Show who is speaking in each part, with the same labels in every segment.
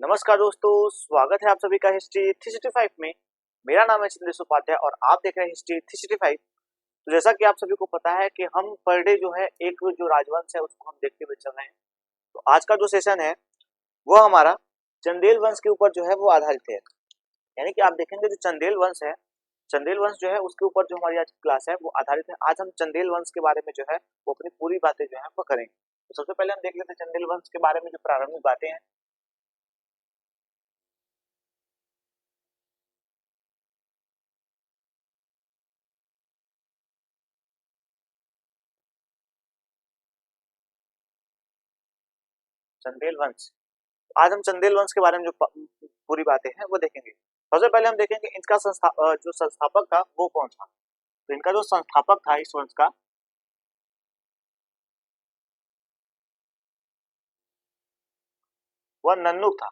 Speaker 1: नमस्कार दोस्तों, स्वागत है आप सभी का हिस्ट्री 365 में। मेरा नाम है चंद्रेश उपाध्याय और आप देख रहे हैं हिस्ट्री 365। तो जैसा कि आप सभी को पता है कि हम पर डे जो है एक जो राजवंश है उसको हम देखते हुए चल रहे हैं। तो आज का जो सेशन है वो हमारा चंदेल वंश के ऊपर जो है वो आधारित है। यानी कि आप देखेंगे जो चंदेल वंश है, चंदेल वंश जो है उसके ऊपर जो हमारी आज की क्लास है वो आधारित है। आज हम चंदेल वंश के बारे में जो है वो अपनी पूरी बातें जो है वो करेंगे। तो सबसे पहले हम देख लेते हैं चंदेल वंश के बारे में जो प्रारंभिक बातें हैं। चंदेल वंश, आज हम चंदेल वंश के बारे में जो पूरी बातें हैं वो देखेंगे। सबसे पहले हम देखेंगे इनका जो संस्थापक था वो कौन था। तो इनका जो संस्थापक था इस वंश का, वह नन्नुक था।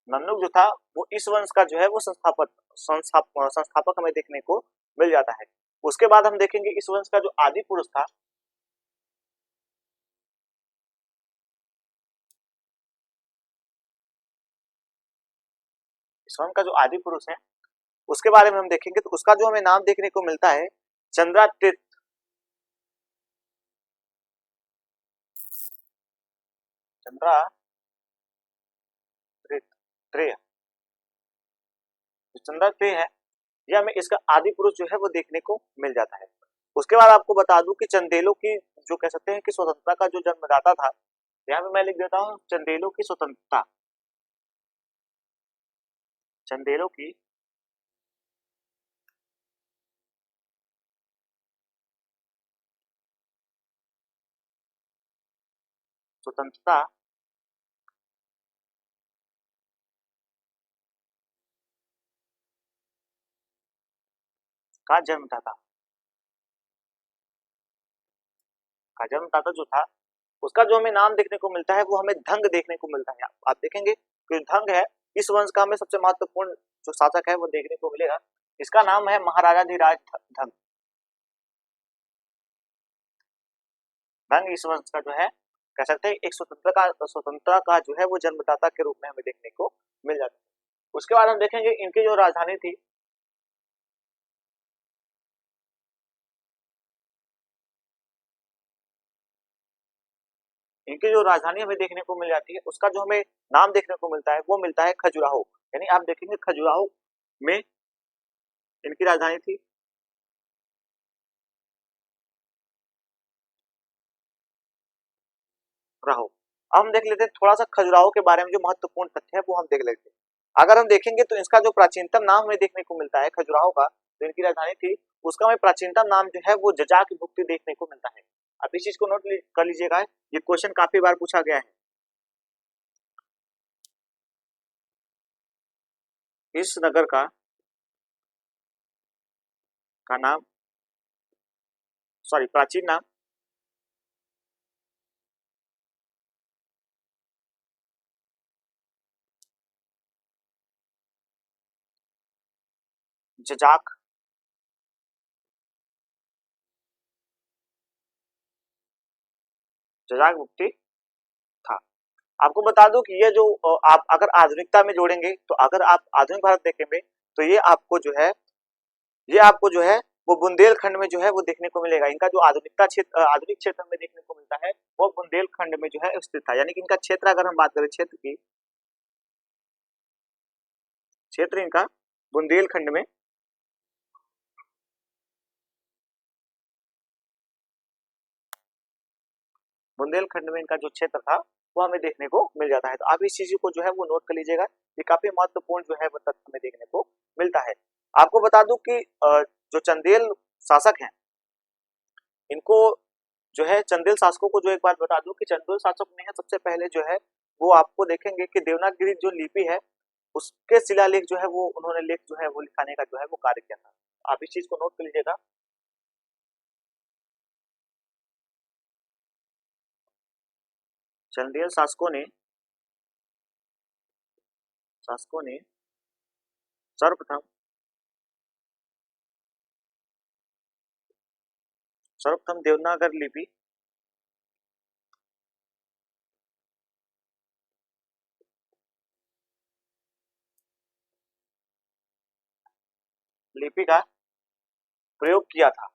Speaker 1: नन्नुक जो था वो इस वंश का जो है वो संस्थापक हमें देखने को मिल जाता है। उसके बाद हम देखेंगे इस वंश का जो आदि पुरुष था, इस वंश का जो आदि पुरुष है उसके बारे में हम देखेंगे। तो उसका जो हमें नाम देखने को मिलता है चंद्रातीर्थ। चंद्रातीर्थ त्रेय, जो चंद्रातीर्थ है ये हमें इसका आदि पुरुष जो है वो देखने को मिल जाता है। उसके बाद आपको बता दूं कि चंदेलों की जो कह सकते हैं कि स्वतंत्रता का जो जन्मदाता था, यहाँ पे मैं लिख देता हूँ चंदेलों की स्वतंत्रता। चंदेलों की स्वतंत्रता का जन्मदाता, का जन्मदाता जो था उसका जो हमें नाम देखने को मिलता है वो हमें धंग देखने को मिलता है। आप देखेंगे कि धंग है इस वंश का हमें सबसे महत्वपूर्ण जो शासक है वो देखने को मिलेगा। इसका नाम है महाराजा धीराज धंग। धंग इस वंश का जो है कह सकते हैं एक स्वतंत्रता का जो है वो जन्मदाता के रूप में हमें देखने को मिल जाता है। उसके बाद हम देखेंगे इनकी जो राजधानी थी, इनकी जो राजधानी हमें देखने को मिल जाती है उसका जो हमें नाम देखने को मिलता है वो मिलता है खजुराहो। यानी आप देखेंगे खजुराहो में इनकी राजधानी थी। राहो, अब हम देख लेते हैं थोड़ा सा खजुराहो के बारे में जो महत्वपूर्ण तथ्य है वो हम देख लेते हैं। अगर हम देखेंगे तो इसका जो प्राचीनतम नाम हमें देखने को मिलता है खजुराहो का, जो इनकी राजधानी थी उसका हमें प्राचीनतम नाम जो है वो जजाक भुक्ति देखने को मिलता है। आप इस चीज को नोट कर लीजिएगा, ये क्वेश्चन काफी बार पूछा गया है। इस नगर का नाम, सॉरी प्राचीन नाम जजाक, जजाक भुक्ति था। आपको बता दूं कि ये जो आप अगर आधुनिकता में जोड़ेंगे, तो अगर आप आधुनिक भारत देखेंगे तो ये आपको जो है, ये आपको जो है वो बुंदेलखंड में जो है वो देखने को मिलेगा। इनका जो आधुनिकता क्षेत्र, आधुनिक क्षेत्र में देखने को मिलता है वो बुंदेलखंड में जो है स्थित था। यानी कि इनका क्षेत्र अगर हम बात करें क्षेत्र की, क्षेत्र इनका बुंदेलखंड में, बुंदेलखंड में इनका जो क्षेत्र था वो हमें देखने को मिल जाता है। तो आप इस चीज को जो है वो नोट कर लीजिएगा, ये काफी महत्वपूर्ण जो है वो तथ्य हमें देखने को मिलता है। आपको बता दूं कि जो चंदेल शासक हैं इनको जो है, चंदेल शासकों को जो एक बात बता दूं कि चंदेल शासक ने सबसे पहले जो है वो आपको देखेंगे कि देवनागरी जो लिपि है उसके शिलालेख जो है वो उन्होंने लेख जो है वो लिखाने का जो है वो कार्य किया था। आप इस चीज को नोट कर लीजिएगा। चंदेल शासकों ने सर्वप्रथम सर्वप्रथम देवनागरी लिपि लिपि का प्रयोग किया था।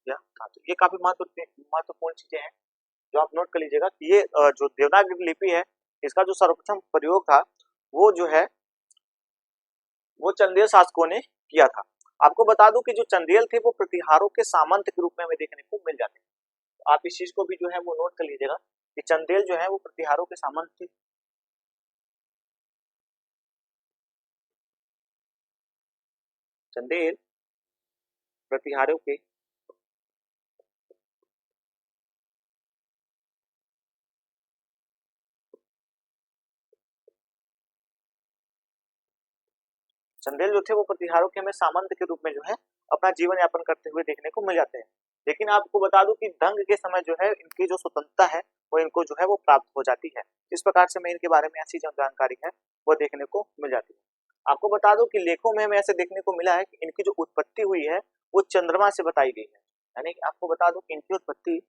Speaker 1: तो ये काफी महत्वपूर्ण चीजें हैं जो आप नोट कर लीजिएगा कि ये जो देवनागरी लिपि है इसका जो सर्वप्रथम प्रयोग था वो जो है वो चंदेल शासकों ने किया था। आपको बता दूं कि जो चंदेल थे वो प्रतिहारों के सामंत के रूप में हमें देखने को मिल जाते हैं। तो आप इस चीज को भी जो है वो नोट कर लीजिएगा कि चंदेल जो है वो प्रतिहारों के सामंत थे। चंदेल प्रतिहारों के चंदेल जो थे वो प्रतिहारों के हमें सामंत के रूप में जो है अपना जीवन यापन करते हुए देखने को मिल जाते हैं। लेकिन आपको बता दूं कि दंग के समय जो है इनकी जो स्वतंत्रता है वो इनको जो है वो प्राप्त हो जाती है। इस प्रकार से हमें इनके बारे में ऐसी जो जानकारी है वो देखने को मिल जाती है। आपको बता दूं कि लेखों में हमें ऐसे देखने को मिला है कि इनकी जो उत्पत्ति हुई है वो चंद्रमा से बताई गई है। यानी कि आपको बता दूं कि इनकी उत्पत्ति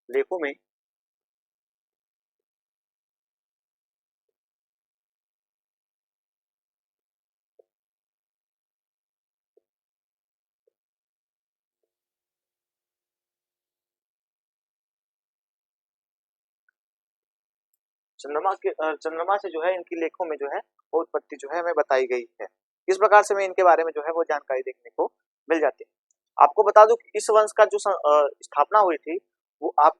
Speaker 1: लेखों में चंद्रमा से जो है इनकी लेखों में जो है वो उत्पत्ति जो है हमें बताई गई है। इस प्रकार से हमें इनके बारे में जो है वो जानकारी देखने को मिल जाती है। आपको बता दूं कि इस वंश का जो स्थापना हुई थी वो आप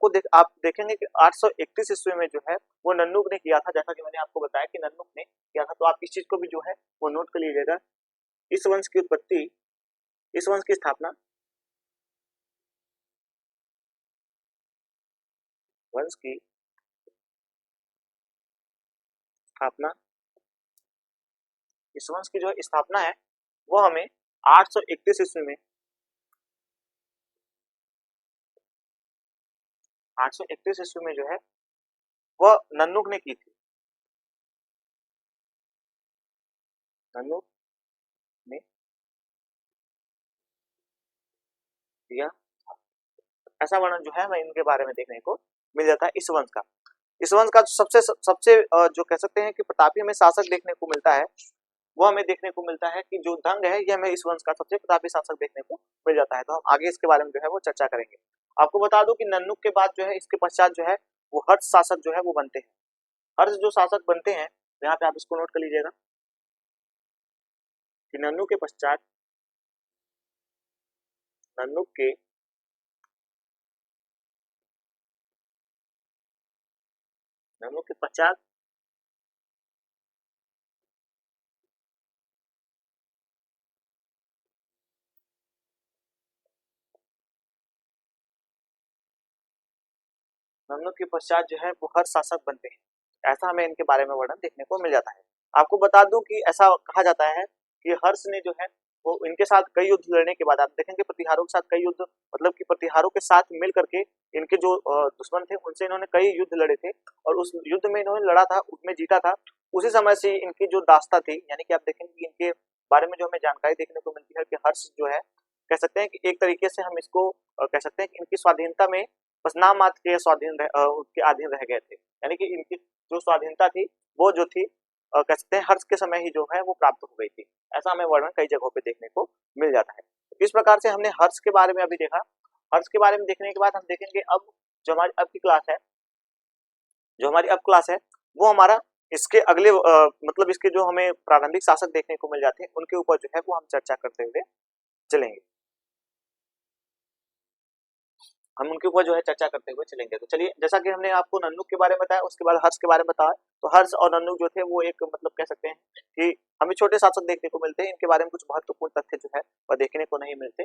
Speaker 1: देखेंगे कि 831 ईस्वी में जो है वो नन्नुक ने किया था। जैसा कि मैंने आपको बताया कि नन्नुक ने किया था, तो आप इस चीज को भी जो है वो नोट कर लीजिएगा। इस वंश की उत्पत्ति इस वंश की स्थापना वंश की स्थापना इस वंश की जो स्थापना है वो हमें 831 ईस्वी में 831 ईस्वी में जो है वह नन्नुक ने की थी। नन्नुक ने किया। ऐसा वर्णन जो है हमें इनके बारे में देखने को मिल जाता है इस वंश का। इस वंश का सबसे सबसे जो कह सकते हैं कि प्रतापी हमें शासक देखने को मिलता है वो हमें देखने को मिलता है कि जो दंग है ये हमें इस वंश का सबसे प्रतापी शासक देखने को मिल जाता है। तो हम आगे इसके बारे में जो है वो चर्चा करेंगे। आपको बता दूं कि नन्नुक के बाद जो है इसके पश्चात जो है वो हर्ष शासक जो है वो बनते हैं। हर्ष जो शासक बनते हैं यहाँ पे आप इसको नोट कर लीजिएगा कि नन्नुक के नन्नुक के पश्चात नन्नुक के पश्चात जो है वो हर्ष शासक बनते हैं। ऐसा हमें इनके बारे में वर्णन देखने को मिल जाता है। आपको बता दूं कि ऐसा कहा जाता है कि हर्ष ने जो है वो इनके साथ कई युद्ध लड़ने के बाद आप देखेंगे प्रतिहारों के साथ कई युद्ध मतलब कि प्रतिहारों के साथ मिल करके इनके जो दुश्मन थे उनसे इन्होंने कई युद्ध लड़े थे और उस युद्ध में इन्होंने लड़ा था उसमें जीता था। उसी समय से इनकी जो दास्ता थी यानी कि आप देखेंगे कि इनके बारे में जो हमें जानकारी देखने को मिलती है कि हर्ष जो है कह सकते हैं कि एक तरीके से हम इसको कह सकते हैं कि इनकी स्वाधीनता में बस नाम मात्र के उसके अधीन रह गए थे। यानी कि इनकी जो स्वाधीनता थी वो जो थी कह सकते हैं हर्ष के समय ही जो है वो प्राप्त हो गई थी। ऐसा हमें वर्णन कई जगहों पे देखने को मिल जाता है। इस प्रकार से हमने हर्ष के बारे में अभी देखा। हर्ष के बारे में देखने के बाद हम देखेंगे अब जो हमारी अब की क्लास है जो हमारी अब क्लास है वो हमारा इसके अगले मतलब इसके जो हमें प्रारंभिक शासक देखने को मिल जाते हैं उनके ऊपर जो है वो हम चर्चा करते हुए चलेंगे। हम उनके ऊपर जो है चर्चा करते हुए चलेंगे। तो चलिए जैसा कि हमने आपको नन्नुक के बारे में बताया उसके बाद हर्ष के बारे में बताया। तो हर्ष और नन्नुक जो थे वो एक मतलब कह सकते हैं कि हमें छोटे शासक देखने को मिलते हैं। इनके बारे में कुछ महत्वपूर्ण तथ्य जो है वह देखने को नहीं मिलते।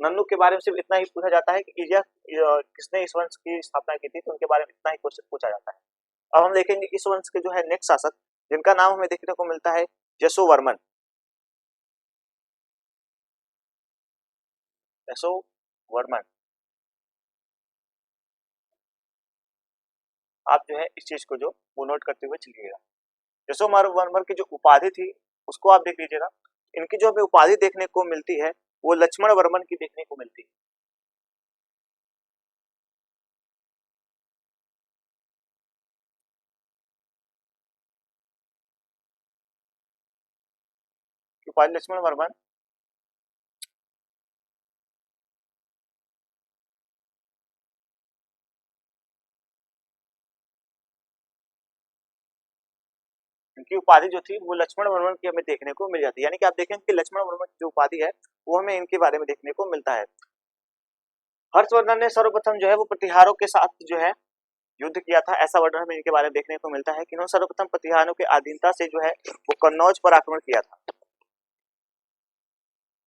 Speaker 1: नन्नुक के बारे में सिर्फ इतना ही पूछा जाता है कि यह किसने इस वंश की स्थापना की थी, तो उनके बारे में इतना ही क्वेश्चन पूछा जाता है। अब हम देखेंगे इस वंश के जो है नेक्स्ट शासक जिनका नाम हमें देखने को मिलता है यशोवर्मन। यशोवर्मन आप जो है इस चीज को जो वो नोट करते हुए चलिएगा। यशोवर्मन की जो उपाधि थी उसको आप देख लीजिएगा। इनकी जो हमें उपाधि देखने को मिलती है वो लक्ष्मण वर्मन की देखने को मिलती है। उपाधि लक्ष्मण वर्मन, इनकी उपाधि जो थी वो लक्ष्मण वर्मन की हमें देखने को मिल जाती है। यानी कि आप देखें कि लक्ष्मण वर्मन की जो उपाधि है वो हमें इनके बारे में देखने को मिलता है। हर्षवर्धन ने सर्वप्रथम जो है वो प्रतिहारों के साथ जो है युद्ध किया था, ऐसा वर्णन हमें इनके बारे में देखने को मिलता है कि इन्होंने सर्वप्रथम प्रतिहारों के अधीनता से जो है वो कन्नौज पर आक्रमण किया था।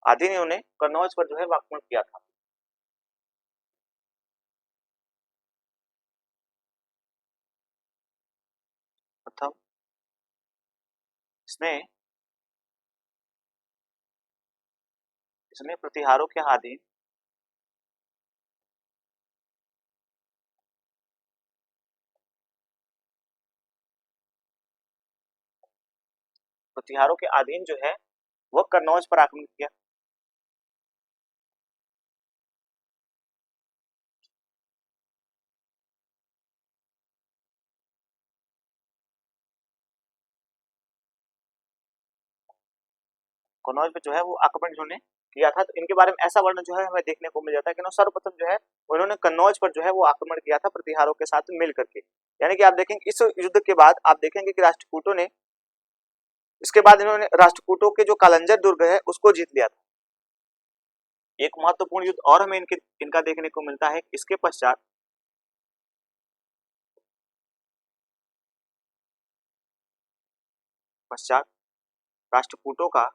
Speaker 1: आदि ने उन्हें कन्नौज पर जो है आक्रमण किया था। प्रथम इसने इसने प्रतिहारों के अधीन प्रतिहारों के अधीन जो है वह कन्नौज पर आक्रमण किया। कन्नौज पे जो है वो आक्रमण इन्होंने किया था। तो इनके बारे में ऐसा वर्णन जो है हमें देखने को मिल जाता है कि सर्वप्रथम जो है उन्होंने कन्नौज पर जो है वो आक्रमण किया था प्रतिहारों के साथ मिल करके। यानी कि आप देखेंगे इस युद्ध के बाद आप देखेंगे कि राष्ट्रकूटों ने इसके बाद इन्होंने राष्ट्रकूटों के जो कालंजर दुर्ग है उसको जीत लिया था। एक महत्वपूर्ण युद्ध और हमें इनका देखने को मिलता है। इसके पश्चात राष्ट्रकूटों का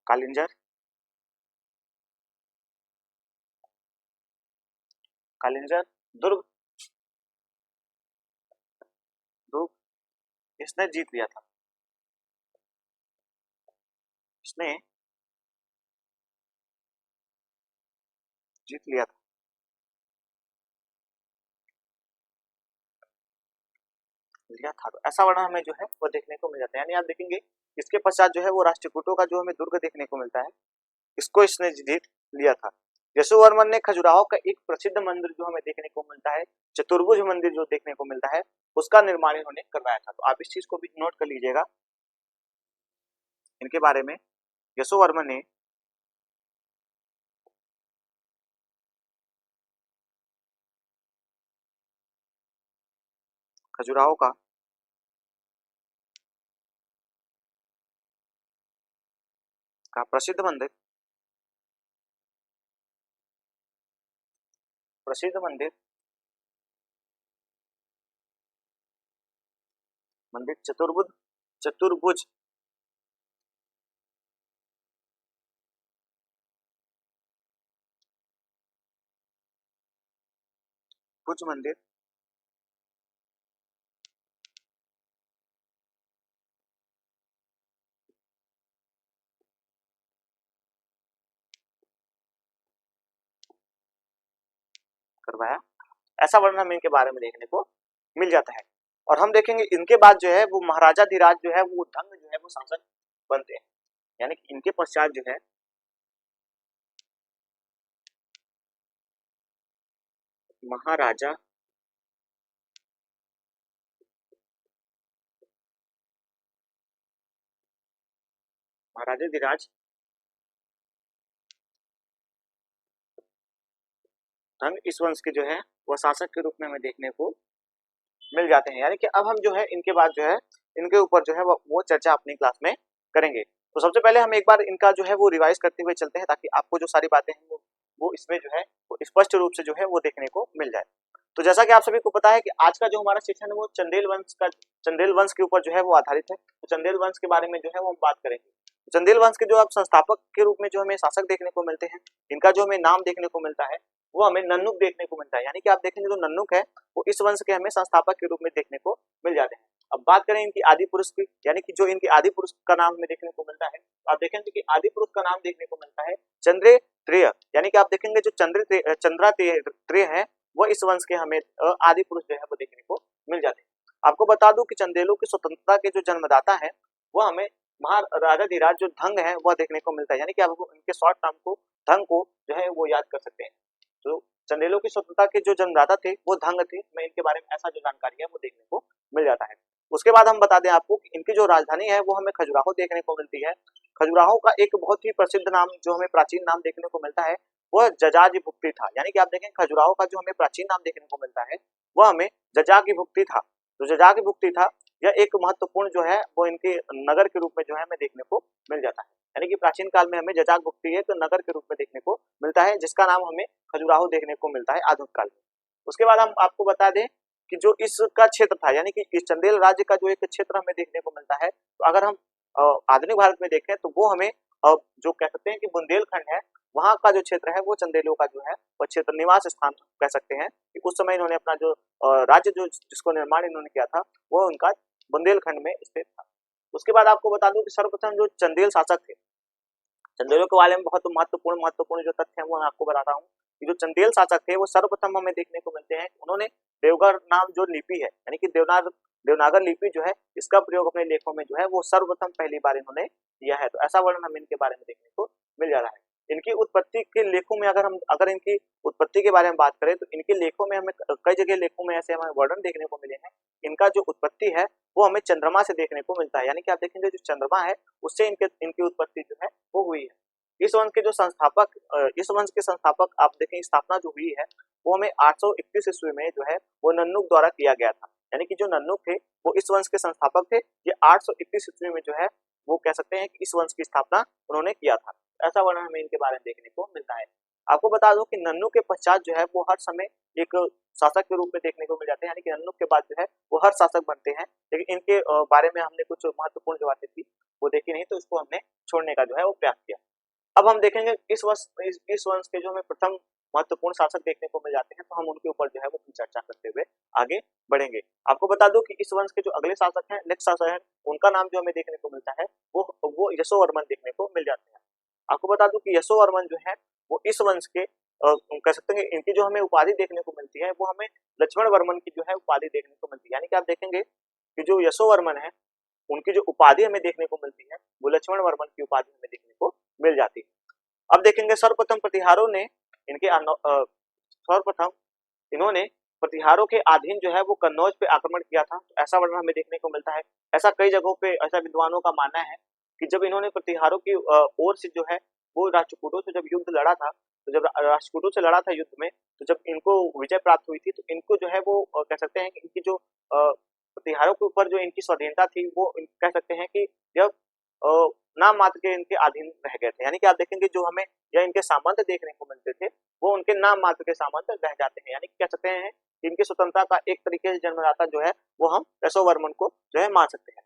Speaker 1: कालिंजर कालिंजर दुर्ग दुर्ग इसने जीत लिया था। इसने जीत लिया था लिया था। तो ऐसा वर्णन हमें जो है वो देखने को मिल जाता है। यानी आप देखेंगे इसके पश्चात जो है वो राष्ट्रकूटों का जो हमें दुर्ग देखने को मिलता है, इसको इसने जीत लिया था। यशोवर्मन ने खजुराहो का एक प्रसिद्ध मंदिर जो हमें देखने को मिलता है, चतुर्भुज मंदिर जो देखने को मिलता है, उसका निर्माण इन्होंने करवाया था। तो आप इस चीज को भी नोट कर लीजिएगा इनके बारे में। यशोवर्मन ने खजुराहो का प्रसिद्ध मंदिर मंदिर चतुर्भुज भुज मंदिर करवाया, ऐसा वर्णन हमें इनके बारे में देखने को मिल जाता है। और हम देखेंगे इनके बाद जो है वो महाराजा धीराज जो है वो धंग जो है वो शासक बनते हैं। यानी कि इनके पश्चात जो है महाराजा धीराज धंग इस वंश के जो है वह शासक के रूप में हमें देखने को मिल जाते हैं। यानी कि अब हम जो है इनके बाद जो है इनके ऊपर जो है वो चर्चा अपनी क्लास में करेंगे। तो सबसे पहले हम एक बार इनका जो है वो रिवाइज करते हुए चलते हैं ताकि आपको जो सारी बातें हैं वो इसमें जो है वो स्पष्ट रूप से जो है वो देखने को मिल जाए। तो जैसा कि आप सभी को पता है कि आज का जो हमारा सेशन है वो चंदेल वंश के ऊपर जो है वो आधारित है। तो चंदेल वंश के बारे में जो है वो हम बात करेंगे। चंदेल वंश के जो आप संस्थापक के रूप में जो हमें शासक देखने को मिलते हैं, इनका जो हमें नाम देखने को मिलता है वो हमें नन्नुक देखने को मिलता है। यानी कि आप देखेंगे जो नन्नुक है वो इस वंश के हमें संस्थापक के रूप में देखने को मिल जाते हैं। अब बात करें इनकी आदि पुरुष की, यानी कि जो इनके आदि पुरुष का नाम हमें देखने को मिलता है, तो आप देखेंगे कि आदि पुरुष का नाम देखने को मिलता है चंद्रेत्रेय। यानी कि आप देखेंगे जो चंद्रात्रेय है वो इस वंश के हमें आदि पुरुष जो है वो देखने को मिल जाते हैं। आपको बता दूं कि चंदेलों की स्वतंत्रता के जो जन्मदाता है वो हमें महाराजाधिराज जो धंग है वह देखने को मिलता है, यानी कि आप इनके शॉर्ट नाम को धंग को जो है वो याद कर सकते हैं। तो चंदेलों की स्वतंत्रता के जो जन्मदाता थे वो धंग थे, मैं इनके बारे में ऐसा जो जानकारी है वो देखने को मिल जाता है। उसके बाद हम बता दें आपको कि इनकी जो राजधानी है वो हमें खजुराहो देखने को मिलती है। खजुराहो का एक बहुत ही प्रसिद्ध नाम जो हमें प्राचीन नाम देखने को मिलता है वह जजाजी भुक्ति था, यानी कि आप देखें खजुराहो का जो हमें प्राचीन नाम देखने को मिलता है वह हमें जजागी भुक्ति था। जो जजागी भुक्ति था यह एक महत्वपूर्ण जो है वो इनके नगर के रूप में जो है हमें देखने को मिल जाता है, यानी कि प्राचीन काल में हमें जजाग भुक्ति एक नगर के रूप में देखने को मिलता है जिसका नाम हमें खजुराहो देखने को मिलता है आधुनिक काल में। उसके बाद हम आपको बता दें कि जो इसका क्षेत्र था, यानी कि इस चंदेल राज्य का जो एक क्षेत्र हमें देखने को मिलता है, तो अगर हम आधुनिक भारत में देखें तो वो हमें जो कह सकते हैं कि बुंदेलखंड है वहां का जो क्षेत्र है वो चंदेलों का जो है वो क्षेत्र निवास स्थान कह सकते हैं कि उस समय इन्होंने अपना जो राज्य जो जिसको निर्माण इन्होंने किया था वो उनका बुंदेलखंड में स्थित था। उसके बाद आपको बता दूं कि सर्वप्रथम जो चंदेल शासक थे, चंदेलों के बारे में बहुत महत्वपूर्ण जो तथ्य है वो मैं आपको बताता हूँ कि जो चंदेल शासक थे वो सर्वप्रथम हमें देखने को मिलते हैं उन्होंने देवगढ़ नाम जो लिपि है, यानी कि देवनागर लिपि जो है इसका प्रयोग अपने लेखों में जो है वो सर्वप्रथम पहली बार इन्होंने किया है। तो ऐसा वर्णन हमें इनके बारे में देखने को मिल जा रहा है। इनकी उत्पत्ति के लेखों में अगर इनकी उत्पत्ति के बारे में बात करें तो इनके लेखों में हमें कई जगह लेखों में ऐसे हमें वर्णन देखने को मिले हैं। इनका जो उत्पत्ति है वो हमें चंद्रमा से देखने को मिलता है, यानी कि आप देखेंगे जो चंद्रमा है उससे इनकी उत्पत्ति जो है वो हुई है। इस वंश के जो संस्थापक इस वंश के संस्थापक आप देखें स्थापना जो हुई है वो हमें 831 ईस्वी में जो है वो नन्नुक द्वारा किया गया था, यानी कि जो नन्नुक थे वो इस वंश के संस्थापक थे। ये 831 ईस्वी में जो है वो कह सकते हैं कि इस वंश की स्थापना उन्होंने किया था। ऐसा वर्णन हमें इनके बारे में देखने को मिलता है। आपको बता दूं कि नन्नुक के पश्चात जो है वो हर समय एक शासक के रूप में देखने को मिल जाते हैं, यानी कि नन्नुक के बाद जो है वो हर शासक बनते हैं, लेकिन इनके बारे में हमने कुछ महत्वपूर्ण जो बातें थी वो देखी नहीं तो इसको हमने छोड़ने का जो है वो प्रयास किया। अब हम देखेंगे इस वंश के जो हमें प्रथम महत्वपूर्ण शासक देखने को मिल जाते हैं तो हम उनके ऊपर जो है वो चर्चा करते हुए आगे बढ़ेंगे। आपको बता दूं कि इस वंश के जो अगले शासक हैं, नेक्स्ट शासक है, उनका नाम जो हमें देखने को मिलता है वो यशोवर्मन देखने को मिल जाते हैं। आपको बता दूं कि यशोवर्मन जो है वो इस वंश के कह सकते हैं इनकी जो हमें उपाधि देखने को मिलती है वो हमें लक्ष्मण वर्मन की जो है उपाधि देखने को मिलती है, यानी कि आप देखेंगे कि जो यशोवर्मन है उनकी जो उपाधि हमें देखने को मिलती है वो लक्ष्मण वर्मन की उपाधि हमें देखने को मिल जाती है। अब देखेंगे सर्वप्रथम प्रतिहारों ने इनके सर्वप्रथम इन्होंने प्रतिहारों के अधीन जो है वो कन्नौज पे आक्रमण किया था, तो ऐसा वर्णन हमें देखने को मिलता है। ऐसा कई जगहों पे ऐसा विद्वानों का मानना है कि जब इन्होंने प्रतिहारों की ओर से जो है वो राष्ट्रकूटों से जब युद्ध लड़ा था, तो जब राष्ट्रकूटों से लड़ा था युद्ध में, तो जब इनको विजय प्राप्त हुई थी तो इनको जो है वो कह सकते हैं कि इनकी जो प्रतिहारों के ऊपर जो इनकी स्वाधीनता थी वो कह सकते हैं कि जब नाम मात्र के इनके अधीन रह गए थे, यानी कि आप देखेंगे जो हमें या इनके सामंत देखने को मिलते थे वो उनके नाम मात्र के सामंत रह जाते हैं, यानी कि कह सकते हैं कि इनकी स्वतंत्रता का एक तरीके से जन्मदाता जो है वो हम यशोवर्मन को जो है मान सकते हैं।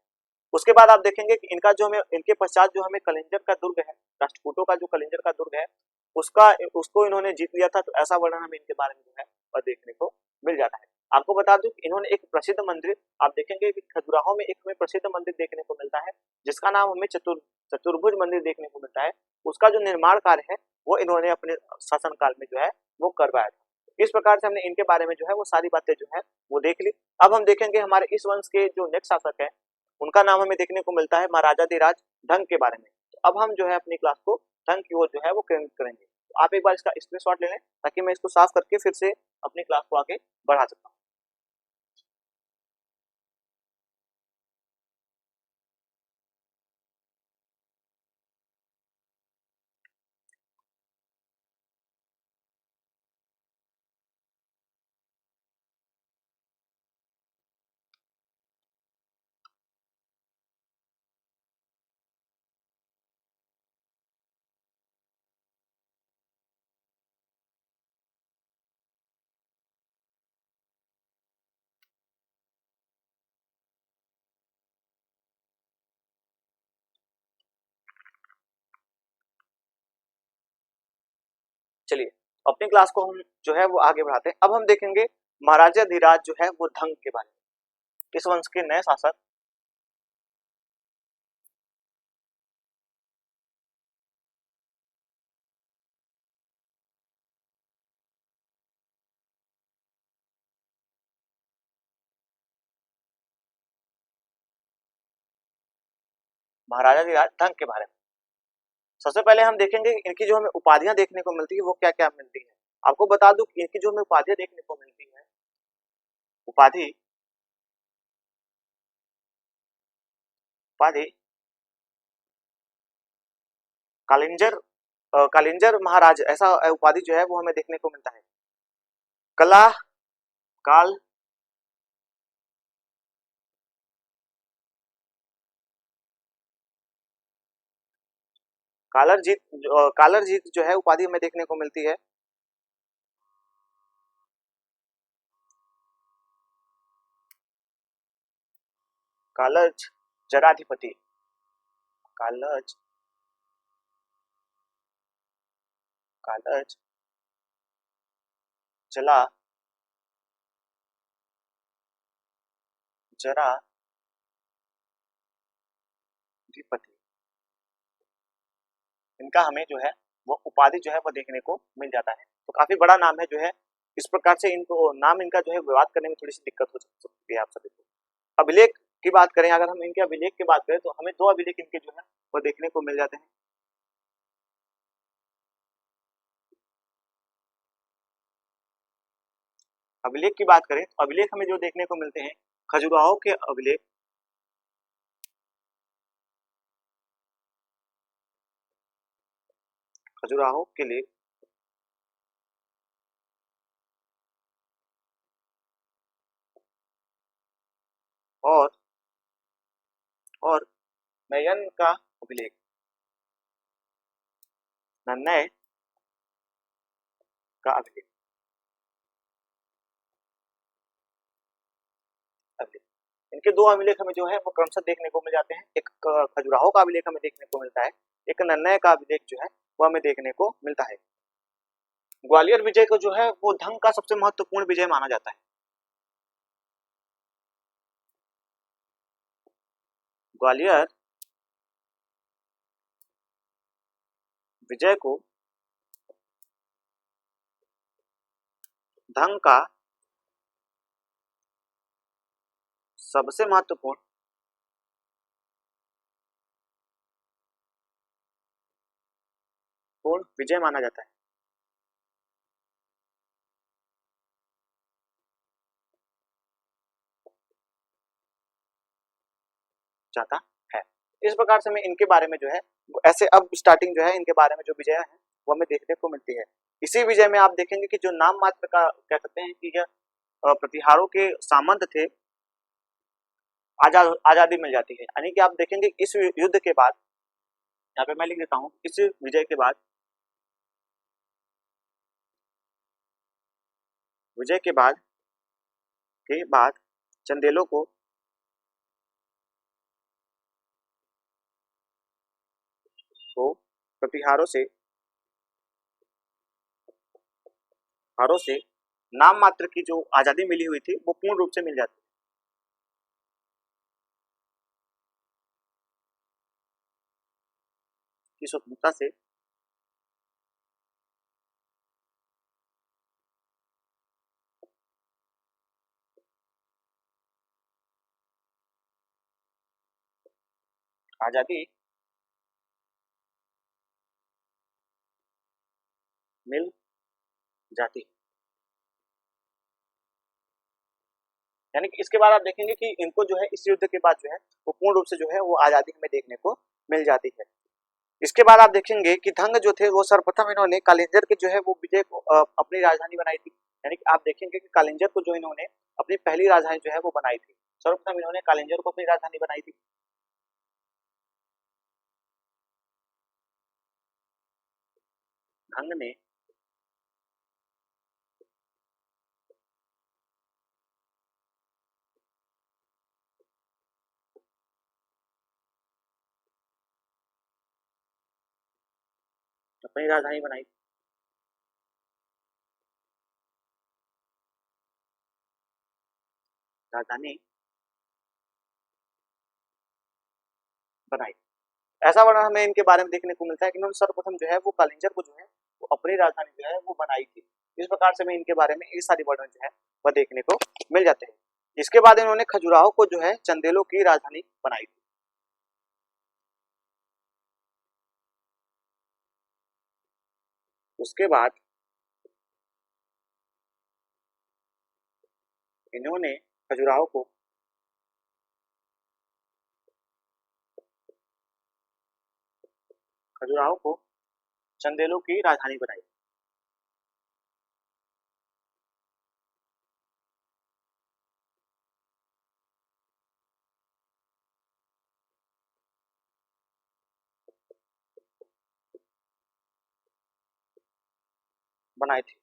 Speaker 1: उसके बाद आप देखेंगे कि इनका जो हमें इनके पश्चात जो हमें कलिंजर का दुर्ग है, राष्ट्रकूटों का जो कलिंजर का दुर्ग है उसको इन्होंने जीत लिया था, तो ऐसा वर्णन हमें इनके बारे में जो है वह देखने को मिल जाता है। आपको बता दूं कि इन्होंने एक प्रसिद्ध मंदिर आप देखेंगे कि खजुराहो में एक हमें प्रसिद्ध मंदिर देखने को मिलता है जिसका नाम हमें चतुर्भुज मंदिर देखने को मिलता है। उसका जो निर्माण कार्य है वो इन्होंने अपने शासन काल में जो है वो करवाया था। इस प्रकार से हमने इनके बारे में जो है वो सारी बातें जो है वो देख ली। अब हम देखेंगे हमारे इस वंश के जो नेक्स्ट शासक है उनका नाम हमें देखने को मिलता है महाराजाधिराज धंग के बारे में। तो अब हम जो है अपनी क्लास को धंग की ओर जो है वो केंद्रित करेंगे। तो आप एक बार इसका स्क्रीनशॉट ले लें ताकि मैं इसको साफ करके फिर से अपनी क्लास को आगे बढ़ा सकता हूँ। चलिए अपनी क्लास को हम जो है वो आगे बढ़ाते हैं। अब हम देखेंगे महाराजा धीराज जो है वो धंग के बारे में, इस वंश के नए शासक। महाराजाधिराज धंग के बारे में। सबसे पहले हम देखेंगे इनकी जो हमें उपाधियां देखने को मिलती है वो क्या क्या मिलती है। आपको बता दूं कि इनकी जो हमें उपाधियां देखने को मिलती है, उपाधि उपाधि कालिंजर कालिंजर महाराज, ऐसा उपाधि जो है वो हमें देखने को मिलता है। कला काल कालर जीत जो है उपाधि हमें देखने को मिलती है। कालज जराधिपति, कालज कालज जला जरा अधिपति, इनका हमें जो है वो उपाधि जो है वो देखने को मिल जाता है। तो काफी बड़ा नाम है जो है, इस प्रकार से इनको नाम इनका जो है विवाद करने में थोड़ी सी दिक्कत हो सकती है आप सभी को। अभिलेख की बात करें, अगर हम इनके अभिलेख की बात करें तो हमें दो अभिलेख इनके जो है वो देखने को मिल जाते हैं। अभिलेख की बात करें तो अभिलेख हमें जो देखने को मिलते हैं, खजुराहो के अभिलेख, खजुराहो के लेख और नयन का अभिलेख, नन्नय का अभिलेख, अभिलेख, इनके दो अभिलेख हमें जो है वो क्रमशः देखने को मिल जाते हैं। एक खजुराहो का अभिलेख हमें देखने को मिलता है, एक नन्नय का अभिलेख जो है वो हमें देखने को मिलता है। ग्वालियर विजय को जो है वो धंग का सबसे महत्वपूर्ण विजय माना जाता है। ग्वालियर विजय को धंग का सबसे महत्वपूर्ण विजय माना जाता है। जाता है। इस प्रकार से मैं इनके बारे में जो है ऐसे अब स्टार्टिंग जो है इनके बारे में जो विजय है वो हमें देखने को मिलती है। इसी विजय में आप देखेंगे कि जो नाम मात्र का कह सकते हैं कि यह प्रतिहारों के सामंत थे, आजादी मिल जाती है। यानी कि आप देखेंगे इस युद्ध के बाद, यहाँ पे मैं लिख देता हूँ, इस विजय के बाद, विजय के बाद चंदेलों को प्रतिहारों से नाम मात्र की जो आजादी मिली हुई थी वो पूर्ण रूप से मिल जाती है। की स्वतंत्रता से आजादी मिल जाती है। यानी कि इसके बाद आप देखेंगे कि इनको जो है इस युद्ध के बाद जो है वो पूर्ण रूप से जो है वो आजादी हमें देखने को मिल जाती है। इसके बाद आप देखेंगे कि धंग जो थे वो सर्वप्रथम इन्होंने कालिंजर के जो है वो विजय को अपनी राजधानी बनाई थी। यानी कि आप देखेंगे कि कालिंजर को जो इन्होंने अपनी पहली राजधानी जो है वो बनाई थी, सर्वप्रथम इन्होंने कालिंजर को अपनी राजधानी बनाई थी। धंग ने अपनी राजधानी बनाई, राजधानी बनाई। ऐसा वर्णन हमें इनके बारे में देखने को मिलता है कि इन्होंने सर्वप्रथम जो है वो कालिंजर को जो है वो अपनी राजधानी जो है वो बनाई थी। इस प्रकार से हमें इनके बारे में ये सारी वर्णन जो है वह देखने को मिल जाते हैं। इसके बाद इन्होंने खजुराहो को जो है चंदेलों की राजधानी बनाई थी। उसके बाद इन्होंने खजुराहो को चंदेलों की राजधानी बनाई। बनाई थी।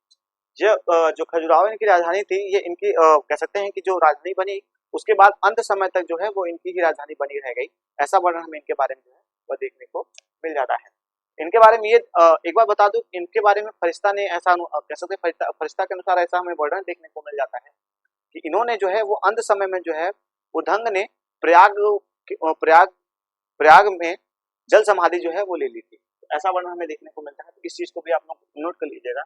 Speaker 1: जो खजुराहो इनकी राजधानी थी, ये इनकी कह सकते हैं कि जो राजधानी बनी, उसके बाद अंत समय तक जो है वो इनकी ही राजधानी बनी रह गई। ऐसा वर्णन हमें इनके बारे में जो है वो देखने को मिल जाता है। इनके बारे में ये एक बार बता दूं, इनके बारे में फरिश्ता ने ऐसा कह सकते हैं, फरिश्ता के अनुसार ऐसा हमें वर्णन देखने को मिल जाता है कि इन्होंने जो है वो अंत समय में जो है उदंग ने प्रयाग प्रयाग प्रयाग में जल समाधि जो है वो ले ली थी। ऐसा वर्णन हमें देखने को मिलता है, तो इस चीज को भी आप लोग नोट कर लीजिएगा।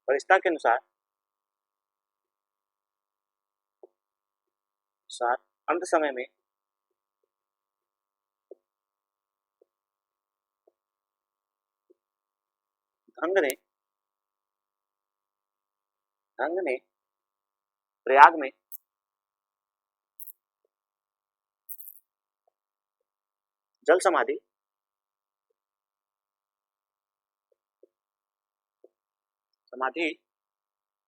Speaker 1: फरिश्ता के अनुसार अंत समय में धंग ने प्रयाग में जल समाधि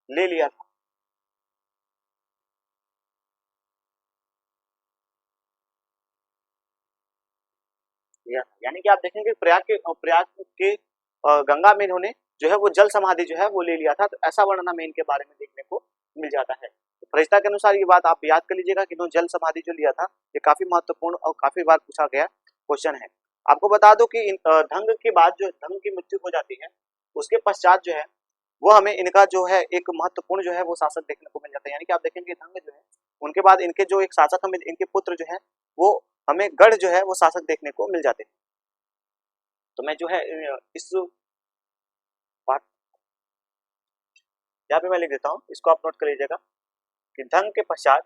Speaker 1: ले लिया था। यानी कि आप देखेंगे प्रयाग के गंगा में इन्होंने जो है वो जल समाधि जो है वो ले लिया था। तो ऐसा वर्णन हमें इनके बारे में देखने को मिल जाता है। फरिश्ता के अनुसार ये बात आप याद कर लीजिएगा कि इन्होंने जल समाधि जो लिया था, ये काफी महत्वपूर्ण और काफी बार पूछा गया क्वेश्चन है। आपको बता दो कि धंग के बाद जो धंग की मृत्यु हो जाती है, उसके पश्चात जो है वो हमें इनका जो है एक महत्वपूर्ण जो है वो शासक देखने को मिल जाता है। यानी कि आप देखेंगे धंग जो है, उनके बाद इनके जो एक शासक हमें इनके पुत्र जो है वो हमें गढ़ जो है वो शासक देखने को मिल जाते हैं। तो मैं जो है इस बात यहाँ पे मैं लिख देता हूँ, इसको आप नोट कर लीजिएगा कि धंग के पश्चात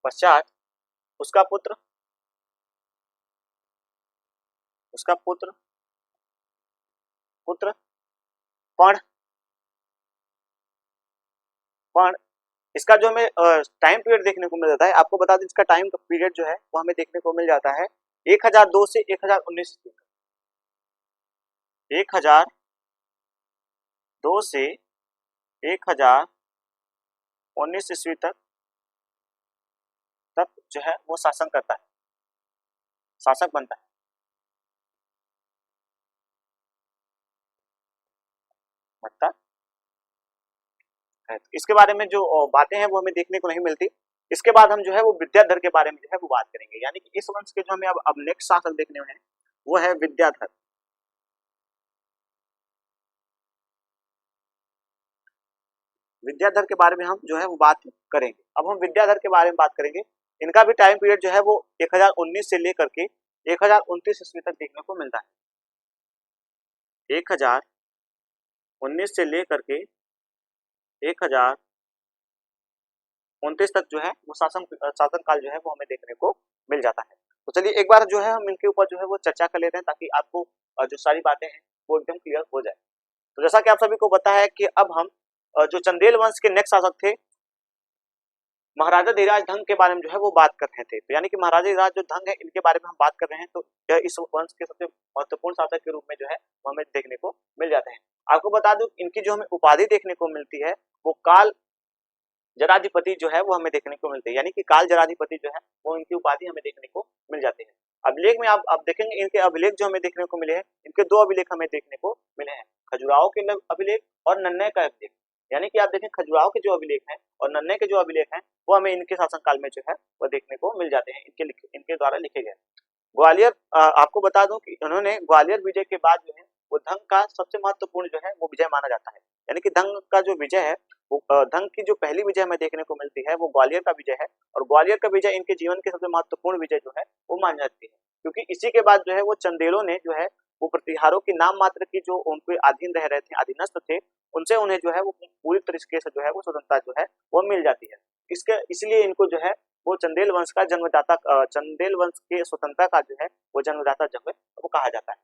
Speaker 1: पश्चात उसका पुत्र पुत्र पण पण इसका जो हमें टाइम पीरियड देखने को मिल जाता है। आपको बता दें इसका टाइम पीरियड जो है वो हमें देखने को मिल जाता है 1002 से 1019 ईस्वी तक। 1002 से 1019 ईस्वी तक जो है वो शासन करता है, शासक बनता है। तो इसके बारे में जो बातें हैं वो हमें देखने को नहीं मिलती। इसके बाद हम जो है वो विद्याधर के बारे में जो है वो बात करेंगे। यानी कि इस वंश के जो हमें अब नेक्स्ट शासक देखने हैं वो है विद्याधर। विद्याधर के बारे में हम जो है वो बात करेंगे। अब हम विद्याधर के बारे में बात करेंगे। इनका भी टाइम पीरियड जो है वो 1019 से लेकर के 1029 ईस्वी तक देखने को मिलता है। 1019 से लेकर के 1029 तक जो है वो शासन काल जो है वो हमें देखने को मिल जाता है। तो चलिए एक बार जो है हम इनके ऊपर जो है वो चर्चा कर लेते हैं, ताकि आपको जो सारी बातें हैं वो एकदम क्लियर हो जाए। तो जैसा कि आप सभी को पता है कि अब हम जो चंदेल वंश के नेक्स्ट शासक थे महाराजा धीराज धंग के बारे में जो है वो बात कर रहे थे। तो यानी कि महाराजा धीराज जो धंग है इनके बारे में हम बात कर रहे हैं, तो यह इस वंश के सबसे महत्वपूर्ण शासक के रूप में जो है वो हमें देखने को मिल जाते हैं। आपको बता दूं इनकी जो हमें उपाधि देखने को मिलती है वो काल जराधिपति जो है वो हमें देखने को मिलते हैं। यानी कि काल जराधिपति जो है वो इनकी उपाधि हमें देखने को मिल जाती है। अभिलेख में आप देखेंगे इनके अभिलेख जो हमें देखने को मिले हैं, इनके दो अभिलेख हमें देखने को मिले हैं, खजुराहो के अभिलेख और नन्नय का अभिलेख। यानी कि आप देखें खजुराहो के जो अभिलेख हैं और नन्नय के जो अभिलेख हैं वो हमें इनके शासनकाल में जो है वो देखने को मिल जाते हैं, इनके द्वारा लिखे गए। ग्वालियर आपको बता दूं कि उन्होंने ग्वालियर विजय के बाद जो है वो धंग का सबसे महत्वपूर्ण जो है वो विजय माना जाता है। यानी कि धंग का जो विजय है वो धंग की जो पहली विजय हमें देखने को मिलती है वो ग्वालियर का विजय है, और ग्वालियर का विजय इनके जीवन के सबसे महत्वपूर्ण विजय जो है वो मानी जाती है, क्योंकि इसी के बाद जो है वो चंदेलों ने जो है वो प्रतिहारों की नाम मात्र की जो उनके अधीन रह रहे थे, अधीनस्थ थे, उनसे उन्हें जो है वो पूरी तरीके से जो है वो स्वतंत्रता जो है वो मिल जाती है। इसके इसलिए इनको जो है वो चंदेल वंश का जन्मदाता, चंदेल वंश के स्वतंत्रता का जो है वो जन्मदाता जो है वो कहा जाता है।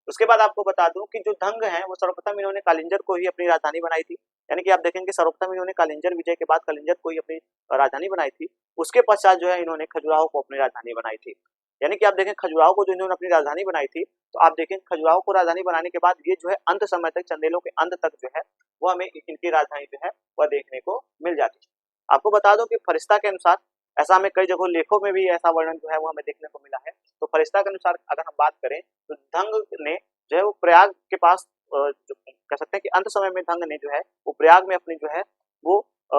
Speaker 1: उसके बाद आपको बता दूं कि जो धंग है वो सर्वप्रथम इन्होंने कालिंजर को ही अपनी राजधानी बनाई थी। यानी कि आप देखेंगे सर्वप्रथम इन्होंने कालिंजर विजय के बाद कालिंजर को ही अपनी राजधानी बनाई थी। उसके पश्चात जो है इन्होंने खजुराहो को अपनी राजधानी बनाई थी। यानी कि आप देखें खजुराहो को जो इन्होंने अपनी राजधानी बनाई थी, तो आप देखें खजुराहो को राजधानी बनाने के बाद ये जो है अंत समय तक, चंदेलों के अंत तक जो है वो हमें इनकी राजधानी जो है वह देखने को मिल जाती है। आपको बता दो कि फरिश्ता के अनुसार, ऐसा हमें कई जगह लेखों में भी ऐसा वर्णन जो है वो हमें देखने को मिला है। तो फरिश्ता के अनुसार अगर हम बात करें तो धंग ने जो है वो प्रयाग के पास, जो कह सकते हैं कि अंत समय में धंग ने जो है वो प्रयाग में अपनी जो है वो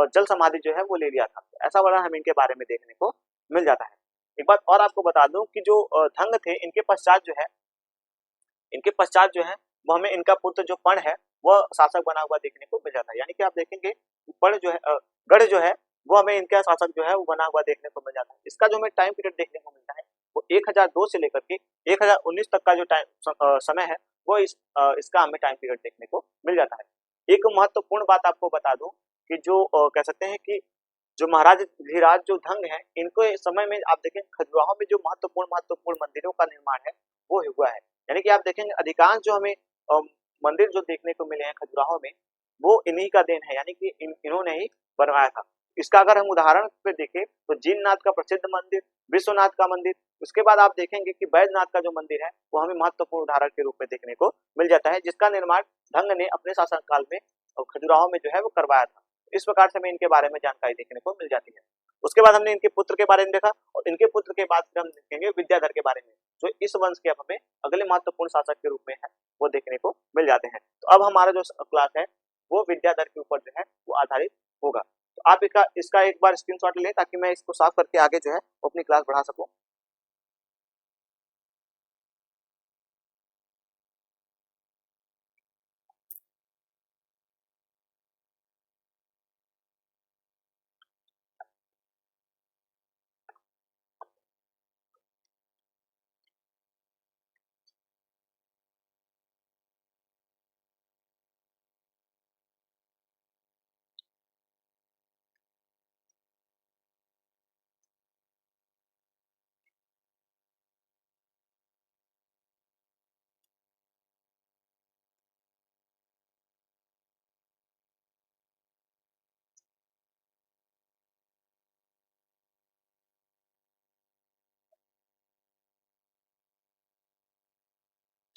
Speaker 1: जल समाधि जो है वो ले लिया था। ऐसा वर्णन हमें इनके बारे में देखने को मिल जाता है। एक बात और आपको बता दूं कि जो धंग थे, इनके पश्चात जो है वो हमें इनका पुत्र जो पण है वह शासक बना हुआ देखने को मिल जाता है। यानी कि आप देखेंगे पण जो है, गढ़ जो है वो हमें इनका शासक जो है वो बना हुआ देखने को मिल जाता है। इसका जो हमें टाइम पीरियड देखने को मिलता है वो 1002 से लेकर के 1019 तक का जो समय है वो इसका हमें टाइम पीरियड देखने को मिल जाता है। एक महत्वपूर्ण बात आपको बता दूं कि जो कह सकते हैं कि जो महाराज धीराज जो धंग है, इनके समय में आप देखें खजुराहो में जो महत्वपूर्ण मंदिरों का निर्माण है वो हुआ है। यानी कि आप देखेंगे अधिकांश जो हमें मंदिर जो देखने को मिले हैं खजुराहो में वो इन्हीं का देन है। यानी कि इन्होंने ही बनवाया था। इसका अगर हम उदाहरण पे देखें तो जिननाथ का प्रसिद्ध मंदिर, विश्वनाथ का मंदिर, उसके बाद आप देखेंगे कि बैजनाथ का जो मंदिर है वो हमें महत्वपूर्ण उदाहरण के रूप में देखने को मिल जाता है, जिसका निर्माण धंग ने अपने शासनकाल में खजुराहो में जो है वो करवाया था। इस प्रकार से हमें इनके बारे में जानकारी देखने को मिल जाती है। उसके बाद हमने इनके पुत्र के बारे में देखा और इनके पुत्र के बाद फिर हम देखेंगे विद्याधर के बारे में, जो इस वंश के अब हमें अगले महत्वपूर्ण शासक के रूप में है वो देखने को मिल जाते हैं। तो अब हमारा जो क्लास है वो विद्याधर के ऊपर जो है वो आधारित होगा। तो आप इसका एक बार स्क्रीनशॉट लें ताकि मैं इसको साफ करके आगे जो है वो अपनी क्लास बढ़ा सकूं।